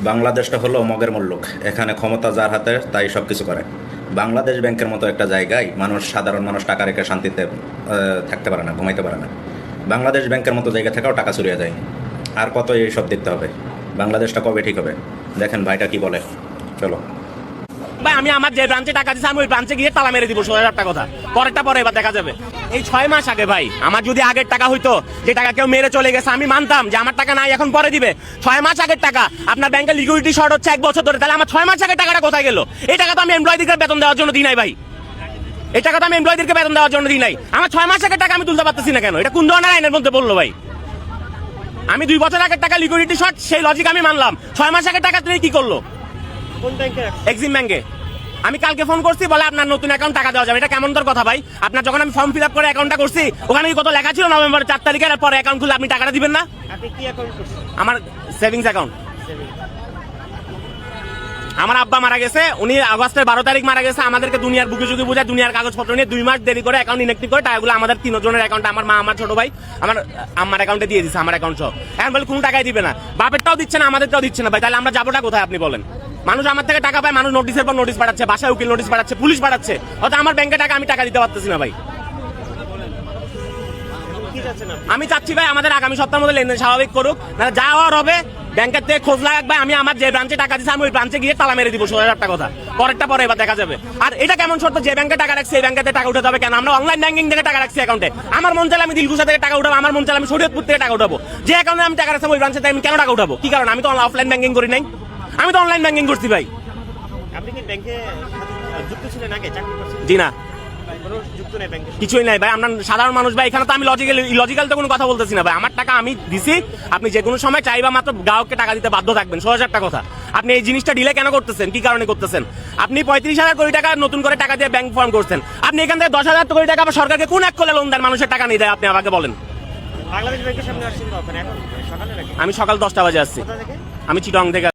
বাংলাদেশটা হলো মগের মুল্লুক। এখানে ক্ষমতা যার হাতে তাই সব কিছু করে। বাংলাদেশ ব্যাংকের মতো একটা জায়গায় সাধারণ মানুষ টাকা রেখে শান্তিতে থাকতে পারে না, ঘুমাইতে পারে না। বাংলাদেশ ব্যাংকের মতো জায়গা থেকেও টাকা চুরিয়ে যায়। আর কত এইসব দেখতে হবে? বাংলাদেশটা কবে ঠিক হবে? দেখেন ভাইটা কি বলে। চলো ভাই, আমি আমার যে ব্রাঞ্চে টাকা দিচ্ছি আমি ওই ব্রাঞ্চে গিয়ে তালা মেরে দিব। 16,000 টাকা কথা পরেরটা পরে এবার দেখা যাবে। এই 6 মাস আগে ভাই আমার যদি আগের টাকা হইতো, যে টাকা কেউ মেরে চলে গেছে, আমি মানতাম যে আমার টাকা নাই, এখন পরে দিবে। 6 মাস আগের টাকা, আপনার ব্যাংকের লিকুইডিটি শর্ট হচ্ছে 1 বছর ধরে, তাহলে আমার 6 মাস আগের টাকাটা কোথায় গেল? এই টাকা তো আমি এমপ্লয়ীদেরকে বেতন দেওয়ার জন্য দিই নাই ভাই। এই টাকা তো আমি এমপ্লয়ীদেরকে বেতন দেওয়ার জন্য দিই নাই। আমার 6 মাস আগের টাকা আমি তুলতে পারতেছি না কেন? এটা কোন ধরনের আইনের মধ্যে বললো ভাই? আমি 2 বছর আগের টাকা লিকুইডিটি শর্ট, সেই লজিক আমি মানলাম। 6 মাস আগের টাকা তুমি কি করলো? কোন ব্যাংকে? এক্সিম ব্যাংকে। আমি কালকে ফোন করছি, বলে আপনার নতুন অ্যাকাউন্ট টাকা দেওয়া যাবে। এটা কেমন তোর কথা ভাই? আপনার যখন আমি ফর্ম ফিল আপ করে অ্যাকাউন্টটা করছি, ওখানে কত লেখা ছিল নভেম্বর 4 তারিখের পরে অ্যাকাউন্ট খুলে আপনি টাকাটা দিবেন না? আপনি কি অ্যাকাউন্ট করছেন? আমার সেভিংস অ্যাকাউন্ট। আমার আব্বা মারা গেছে, উনি আগস্টের 12 তারিখ মারা গেছে। আমাদেরকে দুনিয়ার বুকে যুগে বোঝায়, দুনিয়ার কাগজপত্র নিয়ে 2 মাস দেরি করে অ্যাকাউন্ট ইনঅ্যাক্টিভ করে টাকাগুলো আমাদের 3 জনের অ্যাকাউন্টে, আমার মা, আমার ছোট ভাই, আমার অ্যাকাউন্টে দিয়ে দিচ্ছে, আমার অ্যাকাউন্ট সহ। এখন বলে কোনো টাকাই দিবে না, বাপেরটাও দিচ্ছে না, আমাদেরটাও দিচ্ছে না ভাই। তাহলে আমরা যাবোটা কোথায় আপনি বলেন? মানুষ আমার থেকে টাকা পায়, মানুষ নোটিশের পর নোটিশ পাঠাচ্ছে, বাসায় উকিল নোটিশ পাঠাচ্ছে, পুলিশ পাঠাচ্ছে, অথচ আমার ব্যাংকে টাকা আমি টাকা দিতে পারতেছি না ভাই। আমি চাচ্ছি ভাই আমাদের আগামী সপ্তাহের মধ্যে লেনদেন স্বাভাবিক করুক, না যা হওয়ার হবে। ব্যাংকের থেকে খোঁজ লাগবে। আমি আমার যে ব্রাঞ্চে টাকা দিচ্ছি আমি ওই ব্রাঞ্চে গিয়ে তালা মেরে দিব। 16,000 টাকা কথা পরেরটা পরে এবার দেখা যাবে। আর এটা কেমন শর্ত? যে ব্যাংকে টাকা রাখছি এই ব্যাংকে টাকা উঠে যাবে কেন? আমরা অনলাইন ব্যাংকিং থেকে টাকা রাখছি অ্যাকাউন্টে। আমার মন চাইলে আমি দিলকুশা থেকে টাকা উঠাবো, আমার মন চাইলে আমি শরীয়তপুর থেকে টাকা উঠাবো। যে অ্যাকাউন্টে আমি টাকা রাখছি ওই ব্রাঞ্চে আমি কেন টাকা উঠাবো? কি কারণ? আমি তো অফলাইন ব্যাংকিং করি নাই, আমি তো অনলাইন ব্যাংকিং করছি ভাই। আপনি কি ব্যাংকে যুক্ত ছিলেন আগে? চাকরি করছেন? জি না, কোনো যুক্ত নেই ব্যাংকে? কিছুই নাই ভাই। আমরা সাধারণ মানুষ ভাই। এখানে তো আমি লজিক্যাল তো কোনো কথা বলতেছি না ভাই। আমার টাকা আমি দিছি, আপনি যে কোনো সময় চাইবা মাত্র গ্রাহককে টাকা দিতে বাধ্য থাকবেন। 16,000 টাকা কথা আপনি এই জিনিসটা ডিলে কেন করতেছেন? কি কারণে করতেছেন? আপনি 35,000 কোটি টাকা নতুন করে টাকা দিয়ে ব্যাংক ফর্ম করছেন। আপনি এখান থেকে 10,000 কোটি টাকা আবার সরকারকে কোন এক করলে লোন দেন? মানুষের টাকা নিয়ে দেয়, আপনি আমাকে বলেন। বাংলাদেশ ব্যাংকের সামনে আসছেন কখন? এখন সকালে নাকি? আমি সকাল 10টা বাজে আসছি। কোথা থেকে? আমি চিটং থেকে।